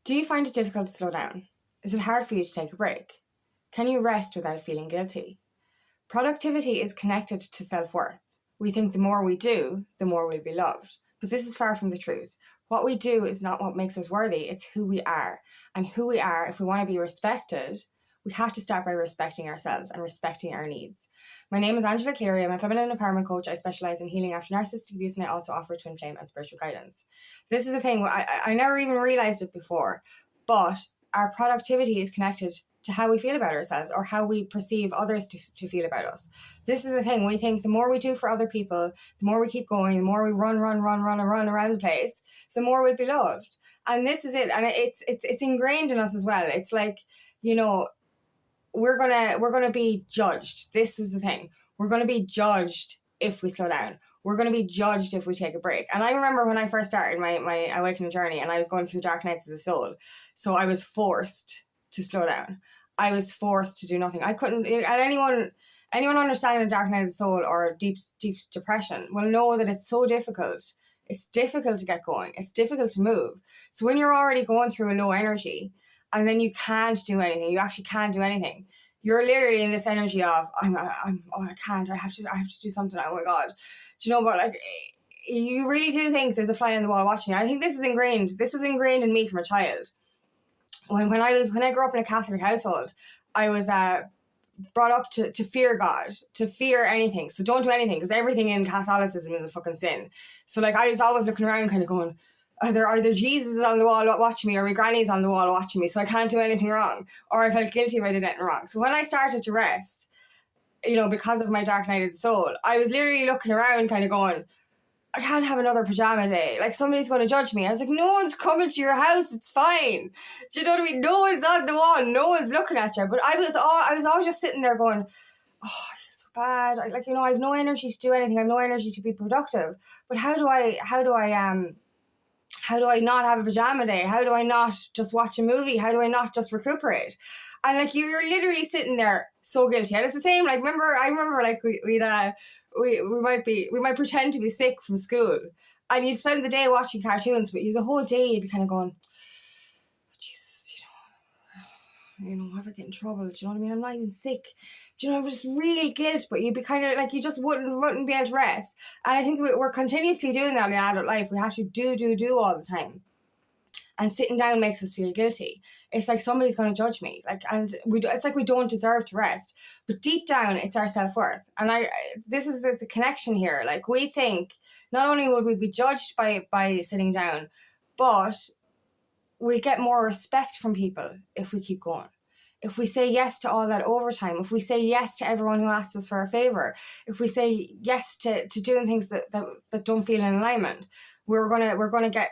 Do you find it difficult to slow down? Is it hard for you to take a break? Can you rest without feeling guilty? Productivity is connected to self-worth. We think the more we do, the more we'll be loved. But this is far from the truth. What we do is not what makes us worthy, it's who we are. And who we are, if we want to be respected, we have to start by respecting ourselves and respecting our needs. My name is Angela Cleary. I'm a feminine empowerment coach. I specialise in healing after narcissistic abuse, and I also offer twin flame and spiritual guidance. This is the thing, I never even realised it before, but our productivity is connected to how we feel about ourselves or how we perceive others to feel about us. This is the thing. We think the more we do for other people, the more we keep going, the more we run around the place, the more we'll be loved. And this is it. And it's ingrained in us as well. It's like, we're gonna be judged. This is the thing. We're gonna be judged if we slow down. We're gonna be judged if we take a break. And I remember when I first started my awakening journey and I was going through dark nights of the soul. So I was forced to slow down. I was forced to do nothing. I couldn't. And anyone understanding a dark night of the soul or deep depression will know that it's so difficult. It's difficult to get going. It's difficult to move. So when you're already going through a low energy, and then you can't do anything, you actually can't do anything. You're literally in this energy of I can't. I have to do something. Oh my God, do you know what? Like, you really do think there's a fly on the wall watching you. I think this is ingrained. This was ingrained in me from a child. When I grew up in a Catholic household, I was brought up to fear God, to fear anything. So don't do anything, because everything in Catholicism is a fucking sin. So like I was always looking around, kind of going, either Jesus is on the wall watching me or my granny's on the wall watching me, so I can't do anything wrong. Or I felt guilty if I did anything wrong. So when I started to rest, because of my dark night of the soul, I was literally looking around, kind of going, I can't have another pajama day. Like, somebody's going to judge me. I was like, no one's coming to your house. It's fine. Do you know what I mean? No one's on the wall. No one's looking at you. But I was always just sitting there going, oh, I feel so bad. I have no energy to do anything. I have no energy to be productive. But how do I not have a pajama day? How do I not just watch a movie? How do I not just recuperate? And like, you're literally sitting there so guilty. And it's the same. Like, I remember like we might pretend to be sick from school, and you'd spend the day watching cartoons, but the whole day you'd be kind of going, Jesus, I'm ever get in trouble. Do you know what I mean? I'm not even sick. Do you know, just real guilt, but you'd be kind of like, you just wouldn't be able to rest. And I think we're continuously doing that in adult life. We have to do all the time. And sitting down makes us feel guilty. It's like somebody's going to judge me. It's like we don't deserve to rest. But deep down, it's our self-worth. And this is the connection here. Like, we think not only would we be judged by sitting down, but we get more respect from people if we keep going. If we say yes to all that overtime, if we say yes to everyone who asks us for a favor, if we say yes to doing things that don't feel in alignment, we're gonna get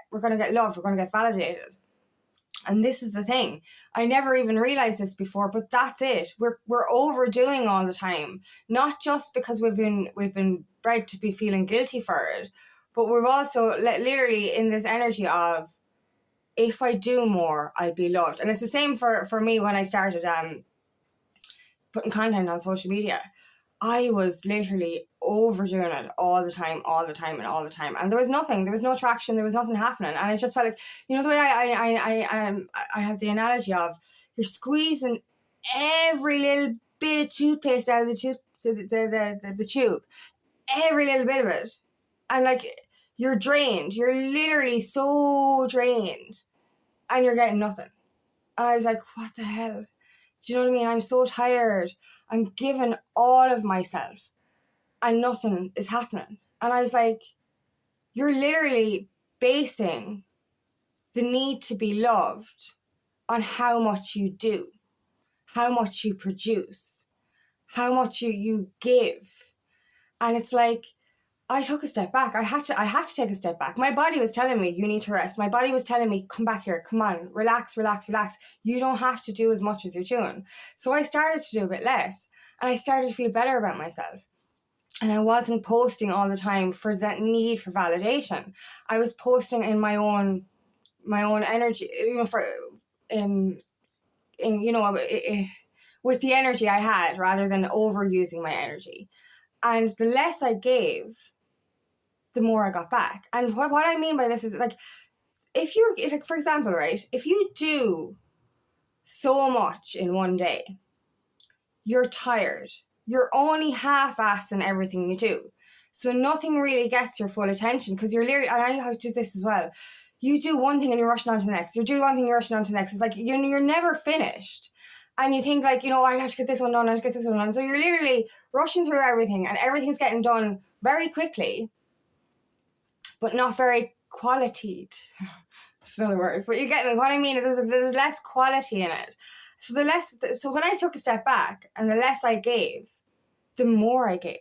loved, we're gonna get validated. And this is the thing. I never even realized this before, but that's it. We're overdoing all the time, not just because we've been bred to be feeling guilty for it, but we've also literally in this energy of, if I do more, I'll be loved. And it's the same for me when I started putting content on social media. I was literally overdoing it all the time. And there was no traction, there was nothing happening. And I just felt like, the way I have the analogy of, you're squeezing every little bit of toothpaste out of the tube, every little bit of it. And like, you're drained. You're literally so drained, and you're getting nothing. And I was like, what the hell? Do you know what I mean? I'm so tired. I'm giving all of myself, and nothing is happening. And I was like, you're literally basing the need to be loved on how much you do, how much you produce, how much you give. And it's like, I took a step back. I had to take a step back. My body was telling me, you need to rest. My body was telling me, come back here, come on, relax. You don't have to do as much as you're doing. So I started to do a bit less, and I started to feel better about myself. And I wasn't posting all the time for that need for validation. I was posting in my own energy, with the energy I had, rather than overusing my energy. And the less I gave, the more I got back. And what I mean by this is, like, if you're, like, for example, right, if you do so much in one day, you're tired. You're only half-assing everything you do. So nothing really gets your full attention because you're literally, and I have to do this as well. You do one thing and you're rushing on to the next. You do one thing, you're rushing on to the next. It's like you're never finished. And you think like, I have to get this one done, I have to get this one done. So you're literally rushing through everything and everything's getting done very quickly, but not very qualitied. It's not a word, but you get me. What I mean is there's less quality in it. So when I took a step back and the less I gave, the more I gave.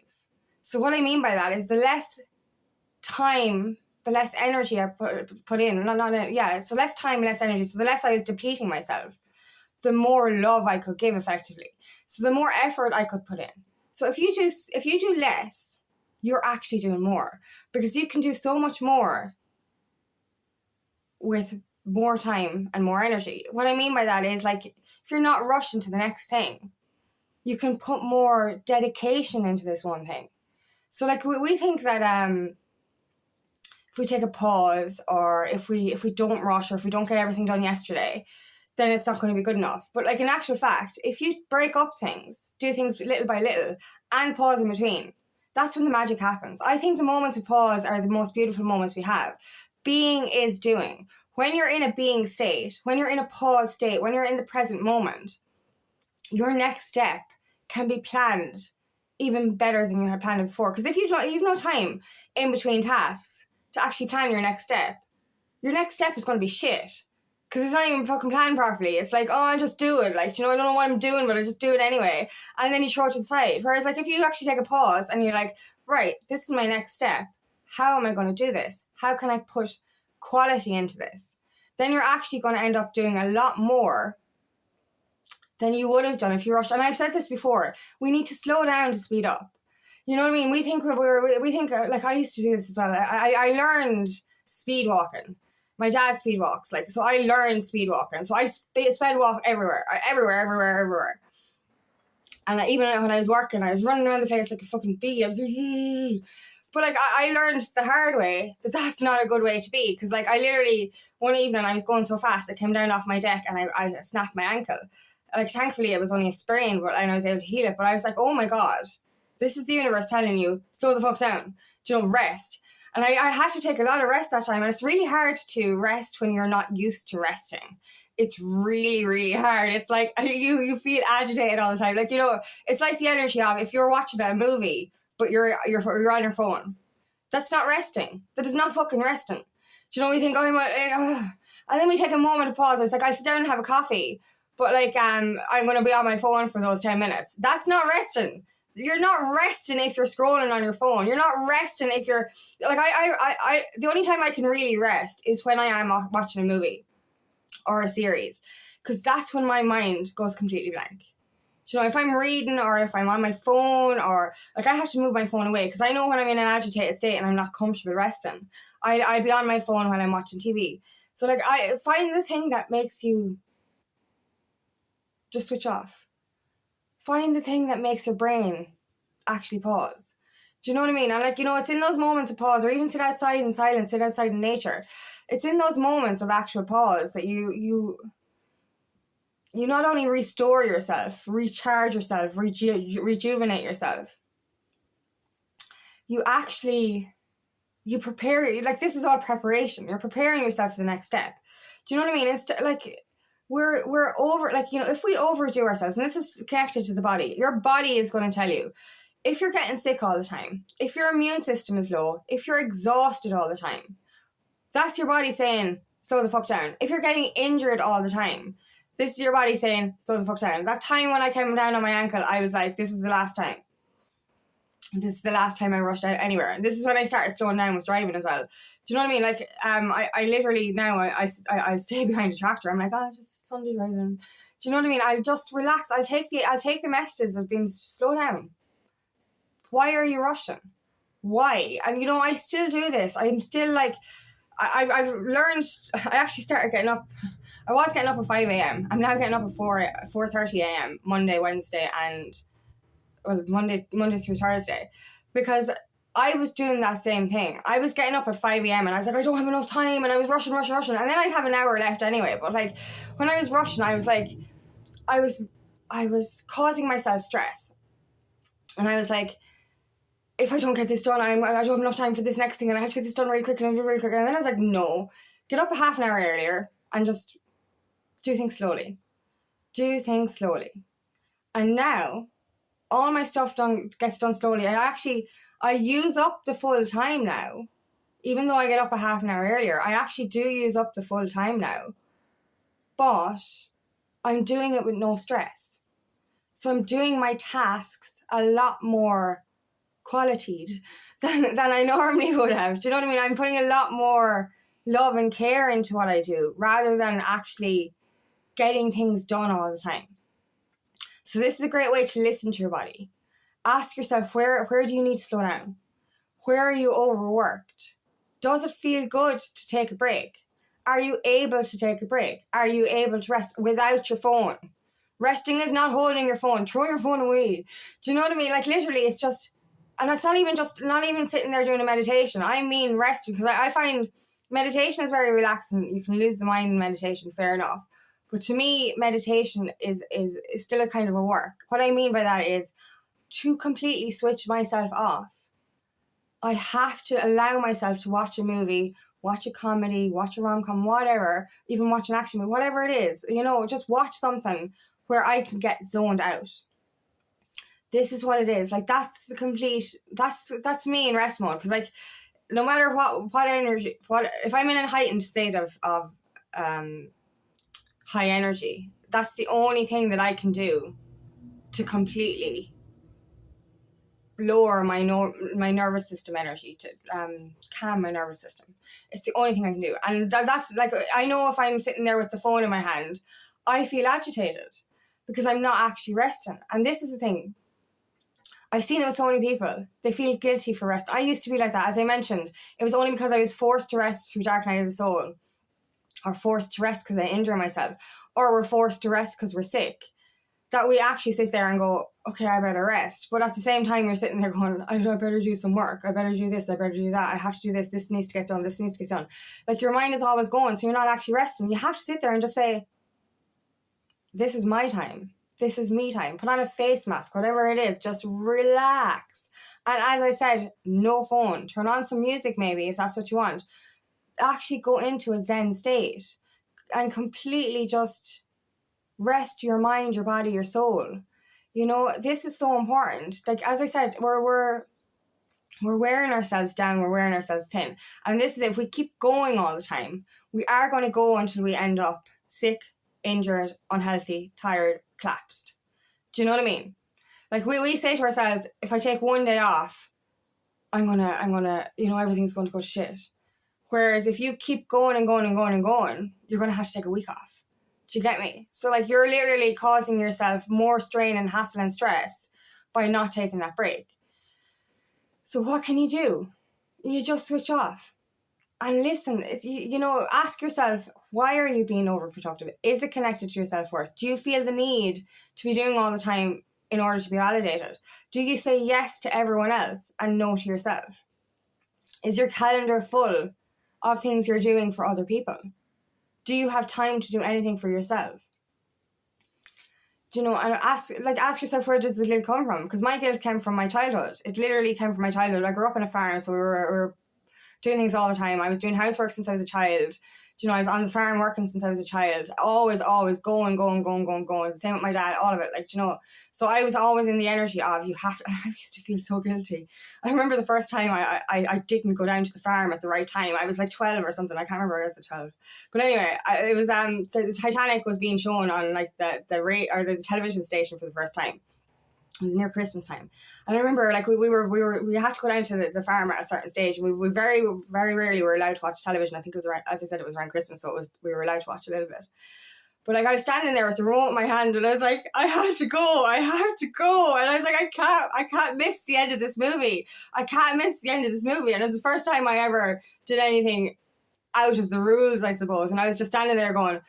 So what I mean by that is the less time, the less energy I put in. So less time, less energy. So the less I was depleting myself, the more love I could give effectively. So the more effort I could put in. So if you do less, you're actually doing more because you can do so much more with more time and more energy. What I mean by that is like if you're not rushing to the next thing, you can put more dedication into this one thing. So like we think that if we take a pause or if we don't rush or if we don't get everything done yesterday, then it's not going to be good enough. But like in actual fact, if you break up things, do things little by little and pause in between, that's when the magic happens. I think the moments of pause are the most beautiful moments we have. Being is doing. When you're in a being state, when you're in a pause state, when you're in the present moment, your next step can be planned even better than you had planned it before. Because if you've no time in between tasks to actually plan your next step is going to be shit. Because it's not even fucking planned properly. It's like, I'll just do it. Like, I don't know what I'm doing, but I just do it anyway. And then you throw it to the side. Whereas, like, if you actually take a pause and you're like, right, this is my next step. How am I going to do this? How can I put quality into this? Then you're actually going to end up doing a lot more than you would have done if you rushed. And I've said this before. We need to slow down to speed up. You know what I mean? We think like I used to do this as well. I learned speed walking. My dad speed walks, so I learned speed walking. So I sped walk everywhere. And even when I was working, I was running around the place like a fucking bee. But like I learned the hard way that that's not a good way to be. Because like I literally, one evening I was going so fast, I came down off my deck and I snapped my ankle. Like thankfully it was only a sprain, and I was able to heal it. But I was like, oh my God, this is the universe telling you, slow the fuck down. Rest. And I had to take a lot of rest that time. And it's really hard to rest when you're not used to resting. It's really, really hard. It's like you feel agitated all the time. Like, it's like the energy of if you're watching a movie, but you're on your phone. That's not resting. That is not fucking resting. We think, and then we take a moment to pause. It's like, I sit down and have a coffee, but like, I'm going to be on my phone for those 10 minutes. That's not resting. You're not resting if you're scrolling on your phone. You're not resting if you're like I the only time I can really rest is when I am watching a movie or a series, because that's when my mind goes completely blank. If I'm reading or if I'm on my phone or like I have to move my phone away because I know when I'm in an agitated state and I'm not comfortable resting, I'd be on my phone when I'm watching TV. So like I find the thing that makes you just switch off. Find the thing that makes your brain actually pause. Do you know what I mean? And like, it's in those moments of pause, or even sit outside in silence, sit outside in nature. It's in those moments of actual pause that you not only restore yourself, recharge yourself, rejuvenate yourself. You prepare, like this is all preparation. You're preparing yourself for the next step. Do you know what I mean? It's like, we're over, like, if we overdo ourselves, and this is connected to the body, your body is going to tell you, if you're getting sick all the time, if your immune system is low, if you're exhausted all the time, that's your body saying, slow the fuck down. If you're getting injured all the time, this is your body saying, slow the fuck down. That time when I came down on my ankle, I was like, this is the last time. This is the last time I rushed out anywhere. And this is when I started slowing down with driving as well. Do you know what I mean? Like, I literally now, I'll stay behind a tractor. I'm like, just Sunday driving. Do you know what I mean? I'll just relax. I'll take the messages of being slow down. Why are you rushing? Why? And I still do this. I'm still like, I've learned, I actually started getting up. I was getting up at 5 a.m. I'm now getting up at 4:30 a.m. Monday, Wednesday, and Monday through Thursday, because I was doing that same thing. I was getting up at 5 a.m. and I was like, I don't have enough time, and I was rushing. And then I'd have an hour left anyway. But like, when I was rushing, I was like, I was causing myself stress. And I was like, if I don't get this done, I don't have enough time for this next thing, and I have to get this done really quick. And then I was like, no, get up a half an hour earlier and just do things slowly. And now, all my stuff gets done slowly. I use up the full time now. Even though I get up a half an hour earlier, I actually do use up the full time now. But I'm doing it with no stress. So I'm doing my tasks a lot more qualityed than I normally would have. Do you know what I mean? I'm putting a lot more love and care into what I do rather than actually getting things done all the time. So this is a great way to listen to your body. Ask yourself, where do you need to slow down? Where are you overworked? Does it feel good to take a break? Are you able to take a break? Are you able to rest without your phone? Resting is not holding your phone. Throw your phone away. Do you know what I mean? Like, literally, it's just, and it's not even sitting there doing a meditation. I mean resting, because I find meditation is very relaxing. You can lose the mind in meditation, fair enough. But to me, meditation is still a kind of a work. What I mean by that is to completely switch myself off. I have to allow myself to watch a movie, watch a comedy, watch a rom-com, whatever, even watch an action movie, whatever it is, just watch something where I can get zoned out. This is what it is. Like, that's that's me in rest mode. Because, like, no matter what energy, if I'm in a heightened state of high energy, that's the only thing that I can do to completely lower my nervous system energy, to calm my nervous system. It's the only thing I can do. And that's like, I know if I'm sitting there with the phone in my hand, I feel agitated because I'm not actually resting. And this is the thing. I've seen it with so many people. They feel guilty for rest. I used to be like that. As I mentioned, it was only because I was forced to rest through Dark Night of the Soul, or forced to rest because I injure myself, or we're forced to rest because we're sick, that we actually sit there and go, okay, I better rest. But at the same time, you're sitting there going, I better do some work. I better do this. I better do that. I have to do this. This needs to get done. This needs to get done. Like, your mind is always going, so you're not actually resting. You have to sit there and just say, this is my time. This is me time. Put on a face mask, whatever it is. Just relax. And as I said, no phone. Turn on some music maybe, if that's what you want. Actually go into a Zen state and completely just rest your mind, your body, your soul. This is so important. Like, as I said, we're wearing ourselves down, we're wearing ourselves thin. And this is, if we keep going all the time, we are going to go until we end up sick, injured, unhealthy, tired, collapsed. Do you know what I mean? Like, we say to ourselves, if I take one day off, I'm gonna, everything's going to go to shit. Whereas if you keep going and going and going and going, you're going to have to take a week off. Do you get me? So, like, you're literally causing yourself more strain and hassle and stress by not taking that break. So what can you do? You just switch off. And listen, ask yourself, why are you being overproductive? Is it connected to your self-worth? Do you feel the need to be doing all the time in order to be validated? Do you say yes to everyone else and no to yourself? Is your calendar full of things you're doing for other people? Do you have time to do anything for yourself? And ask yourself, where does the guilt come from? Because my guilt came from my childhood. It literally came from my childhood. I grew up on a farm, so we were doing things all the time. I was doing housework since I was a child. I was on the farm working since I was a child. Always going. The same with my dad, all of it. So I was always in the energy of, you have to. I used to feel so guilty. I remember the first time I didn't go down to the farm at the right time. I was like 12 or something. I can't remember as a child. But anyway, it was the Titanic was being shown on like the television station for the first time. It was near Christmas time, and I remember like we had to go down to the farm at a certain stage, and we very, very rarely were allowed to watch television. I think it was around, as I said, it was around Christmas, so we were allowed to watch a little bit. But like, I was standing there with the remote in my hand, and I was like, I have to go, and I was like, I can't miss the end of this movie. And it was the first time I ever did anything out of the rules, I suppose. And I was just standing there going,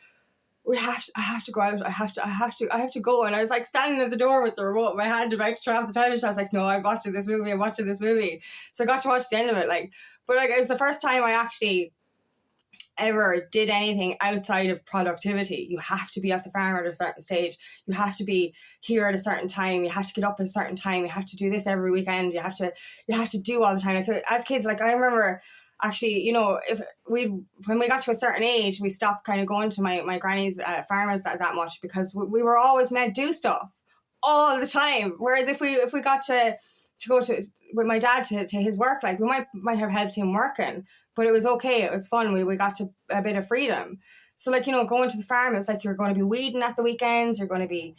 I have to go out. I have to go. And I was like standing at the door with the remote in my hand about to turn off the television. I was like, no, I'm watching this movie. So I got to watch the end of it. Like, but like, it was the first time I actually ever did anything outside of productivity. You have to be at the farm at a certain stage. You have to be here at a certain time. You have to get up at a certain time. You have to do this every weekend. You have to do all the time. Like, as kids, like I remember actually, you know, when we got to a certain age, we stopped kind of going to my granny's farmers that much, because we were always meant to do stuff all the time. Whereas if we got to go to with my dad to his work, like we might have helped him working, but it was okay. It was fun. We got to a bit of freedom. So like, you know, going to the farm, it's like you're going to be weeding at the weekends. You're going to be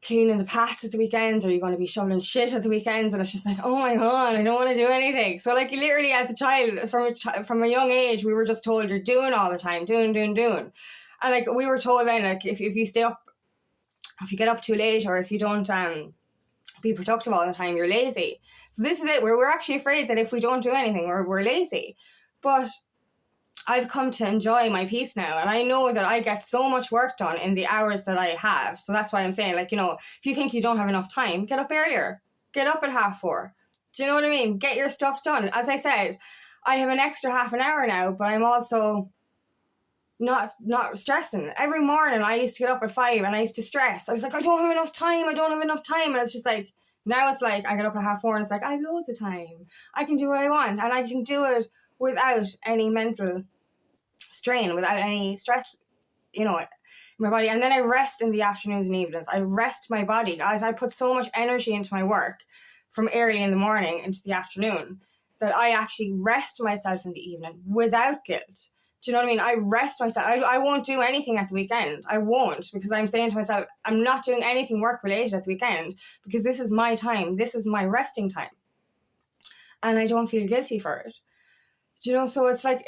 cleaning the paths at the weekends, or you're going to be shoveling shit at the weekends, and it's just like, oh my god, I don't want to do anything. So like, literally as a child, from a young age, we were just told you're doing all the time, doing, and like we were told then, like if you stay up, if you get up too late, or if you don't be productive all the time, you're lazy. So this is it, where we're actually afraid that if we don't do anything, we're lazy. But I've come to enjoy my peace now, and I know that I get so much work done in the hours that I have. So that's why I'm saying, like, you know, if you think you don't have enough time, get up earlier. Get up at 4:30. Do you know what I mean? Get your stuff done. As I said, I have an extra half an hour now, but I'm also not stressing. Every morning I used to get up at 5 and I used to stress. I was like, I don't have enough time. And it's just like, now it's like I get up at 4:30 and it's like, I have loads of time. I can do what I want, and I can do it without any mental strain, without any stress, you know, in my body. And then I rest in the afternoons and evenings. I rest my body, guys. I put so much energy into my work from early in the morning into the afternoon that I actually rest myself in the evening without guilt. Do you know what I mean? I rest myself. I won't do anything at the weekend. I won't, because I'm saying to myself, I'm not doing anything work related at the weekend, because this is my time. This is my resting time. And I don't feel guilty for it. Do you know, so it's like,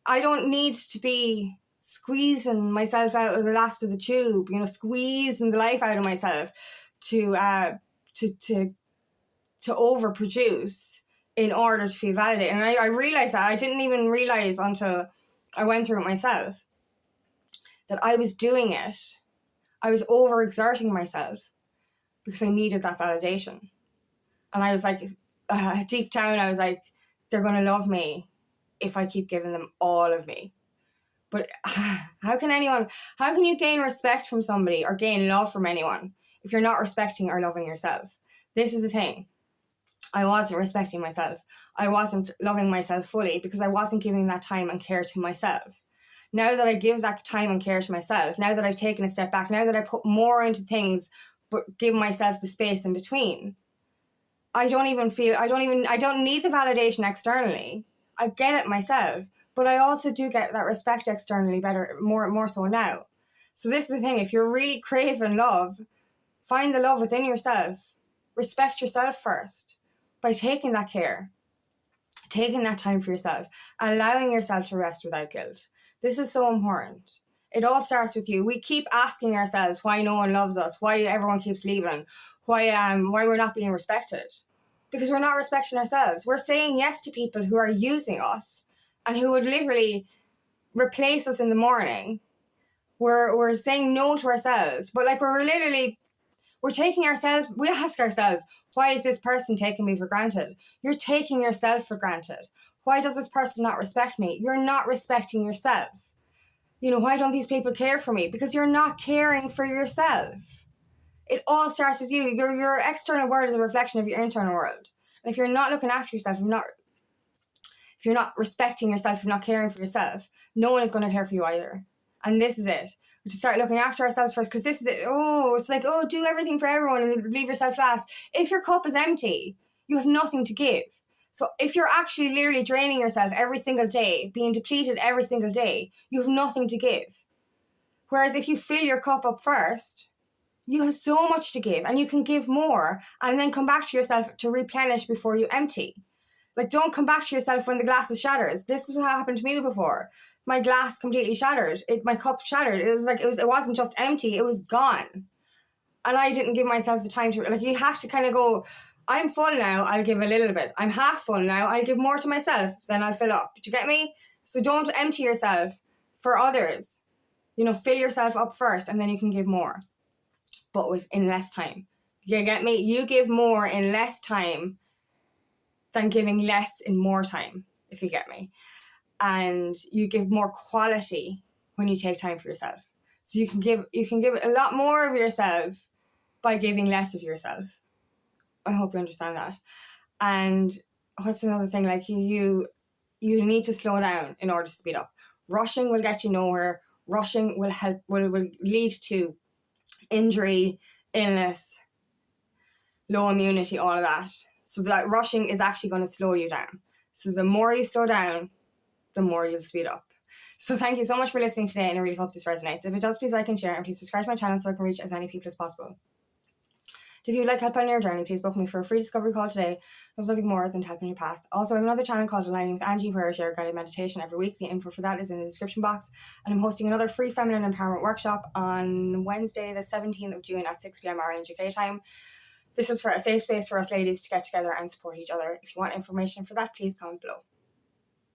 I don't need to be squeezing myself out of the last of the tube, you know, squeezing the life out of myself to overproduce in order to feel validated. And I realized that. I didn't even realize until I went through it myself that I was doing it. I was overexerting myself because I needed that validation. And I was like, deep down, I was like, they're going to love me if I keep giving them all of me. But how can you gain respect from somebody or gain love from anyone if you're not respecting or loving yourself? This is the thing. I wasn't respecting myself. I wasn't loving myself fully because I wasn't giving that time and care to myself. Now that I give that time and care to myself, now that I've taken a step back, now that I put more into things but give myself the space in between, I don't need the validation externally. I get it myself, but I also do get that respect externally better, more so now. So this is the thing. If you're really craving love, find the love within yourself. Respect yourself first by taking that care, taking that time for yourself, allowing yourself to rest without guilt. This is so important. It all starts with you. We keep asking ourselves why no one loves us, why everyone keeps leaving, why we're not being respected. Because we're not respecting ourselves. We're saying yes to people who are using us and who would literally replace us in the morning. We're saying no to ourselves. But like we're taking ourselves, we ask ourselves, why is this person taking me for granted? You're taking yourself for granted. Why does this person not respect me? You're not respecting yourself. You know, why don't these people care for me? Because you're not caring for yourself. It all starts with you. Your external world is a reflection of your internal world. And if you're not looking after yourself, if you're not respecting yourself, if you're not caring for yourself, no one is going to care for you either. And this is it. To start looking after ourselves first, because this is it. It's like, do everything for everyone and leave yourself last. If your cup is empty, you have nothing to give. So if you're actually literally draining yourself every single day, being depleted every single day, you have nothing to give. Whereas if you fill your cup up first, you have so much to give and you can give more and then come back to yourself to replenish before you empty. Like, don't come back to yourself when the glass is shattered. This was what happened to me before. My glass completely shattered. My cup shattered. It wasn't just empty, it was gone. And I didn't give myself the time to, like, you have to kind of go, I'm full now, I'll give a little bit. I'm half full now, I'll give more to myself, then I'll fill up. Do you get me? So don't empty yourself for others. fill yourself up first and then you can give more, but in less time. You get me? You give more in less time than giving less in more time, if you get me. And you give more quality when you take time for yourself. So you can give a lot more of yourself by giving less of yourself. I hope you understand that. And what's another thing? Like you need to slow down in order to speed up. Rushing will get you nowhere. Rushing will lead to injury, illness, low immunity, all of that. So that rushing is actually going to slow you down. So the more you slow down, the more you'll speed up. So thank you so much for listening today, and I really hope this resonates. If it does, please like and share, and please subscribe to my channel so I can reach as many people as possible. If you would like help on your journey, please book me for a free discovery call today. There's nothing more than to help in your path. Also, I have another channel called Aligning with Angie, where I share guided meditation every week. The info for that is in the description box. And I'm hosting another free feminine empowerment workshop on Wednesday, the 17th of June at 6 p.m. Ireland UK time. This is for a safe space for us ladies to get together and support each other. If you want information for that, please comment below.